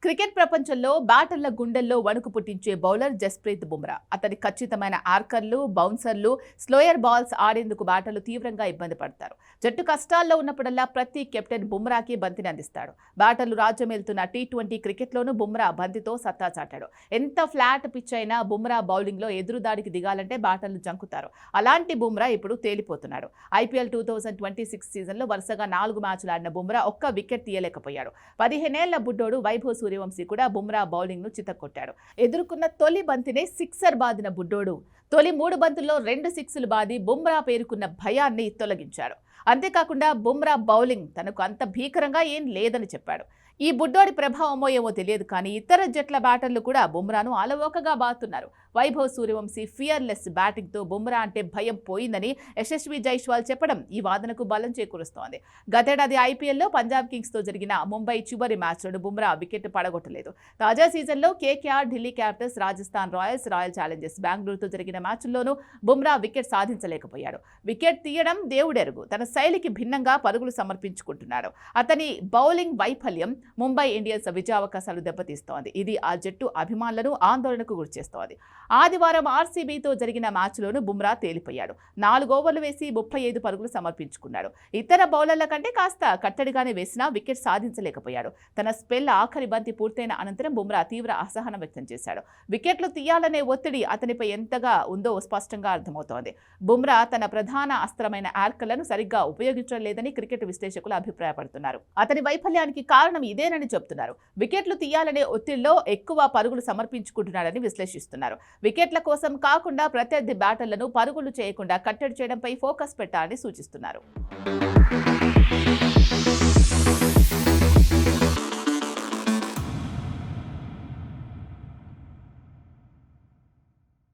Cricket ప్రపంచంలో బ్యాటర్ల గుండెల్లో వణుకు పుట్టించే బౌలర్ జస్ప్రీత్ బుమ్రా. అతని ఖచ్చితమైన ఆర్కర్లు, బౌన్సర్లు, స్లోయర్ బాల్స్ ఆడేందుకు బ్యాటర్లు తీవ్రంగా ఇబ్బంది పడతారు. జట్టు కష్టాల్లో ఉన్నప్పుడల్లా ప్రతి కెప్టెన్ బుమ్రాకి బంతిని అందిస్తాడు. బ్యాటర్లు రాజ్యమేలుతున్న టీ20 క్రికెట్లోనూ బుమ్రా బంతితో సత్తా చాటాడు. ఎంత ఫ్లాట్ పిచ్ అయినా బుమ్రా బౌలింగ్లో ఎదురుదాడికి దిగాలంటే బ్యాటర్లు జంకుతారు. అలాంటి బుమ్రా ఇప్పుడు తేలిపోతున్నాడు. ఐపీఎల్ 2026 సీజన్లో వరుసగా 4 మ్యాచ్లు ఆడిన బుమ్రా ఒక్క వికెట్ తీయలేకపోయాడు. 15 ఏళ్ల బుడ్డోడు వైభవ్ సూర్యవంశీ కూడా బుమ్రా బౌలింగ్ ను చితక్కొట్టాడు. ఎదుర్కొన్న తొలి బంతినే సిక్సర్ బాదిన బుడ్డోడు తొలి 3 బంతుల్లో 2 సిక్స్లు బాది బుమ్రా పేరుకున్న భయాన్ని తొలగించాడు. అంతేకాకుండా బుమ్రా బౌలింగ్ తనకు అంత భీకరంగా ఏం లేదని చెప్పాడు. ఈ బుడ్డోడి ప్రభావమో ఏమో తెలియదు కానీ ఇతర జట్ల బ్యాటర్లు కూడా బుమ్రాను అలవోకగా బాతున్నారు. వైభవ్ సూర్యవంశీ ఫియర్లెస్ బ్యాటింగ్తో బుమ్రా అంటే భయం పోయిందని యశస్వి జైస్వాల్ చెప్పడం ఈ వాదనకు బలం చేకూరుస్తోంది. గతేడాది ఐపీఎల్లో పంజాబ్ కింగ్స్తో జరిగిన ముంబై చివరి మ్యాచ్లను బుమ్రా వికెట్ పడగొట్టలేదు. తాజా సీజన్లో KKR, Delhi Capitals, Rajasthan Royals, Royal Challengers బెంగళూరుతో జరిగిన మ్యాచ్ల్లోనూ బుమ్రా వికెట్ సాధించలేకపోయాడు. వికెట్ తీయడం దేవుడెరుగు, తన శైలికి భిన్నంగా పరుగులు సమర్పించుకుంటున్నాడు. అతని బౌలింగ్ వైఫల్యం ముంబై ఇండియన్స్ విజయావకాశాలు దెబ్బతీస్తోంది. ఇది ఆ జట్టు అభిమానులను ఆందోళనకు గురిచేస్తోంది. ఆదివారం ఆర్సీబీతో జరిగిన మ్యాచ్లోనూ బుమ్రా తేలిపోయాడు. 4 ఓవర్లు వేసి 35 పరుగులు సమర్పించుకున్నాడు. ఇతర బౌలర్ల కంటే కాస్త కట్టడిగానే వేసినా వికెట్ సాధించలేకపోయాడు. తన స్పెల్ ఆఖరి బంతి పూర్తయిన అనంతరం బుమ్రా తీవ్ర అసహనం వ్యక్తం చేశాడు. వికెట్లు తీయాలనే ఒత్తిడి అతనిపై ఎంతగా ఉందో స్పష్టంగా అర్థమవుతోంది. బుమ్రా తన ప్రధాన అస్త్రమైన యార్కర్లను సరిగ్గా ఉపయోగించడం లేదని క్రికెట్ విశ్లేషకులు అభిప్రాయపడుతున్నారు. అతని వైఫల్యానికి కారణం ఇదేనని చెబుతున్నారు. వికెట్లు తీయాలనే ఒత్తిడిలో ఎక్కువ పరుగులు సమర్పించుకుంటున్నాడని విశ్లేషిస్తున్నారు. వికెట్ల కోసం కాకుండా ప్రత్యర్థి బ్యాటర్లను పరుగులు చేయకుండా కట్టడి చేయడంపై ఫోకస్ పెట్టాలని సూచిస్తున్నారు.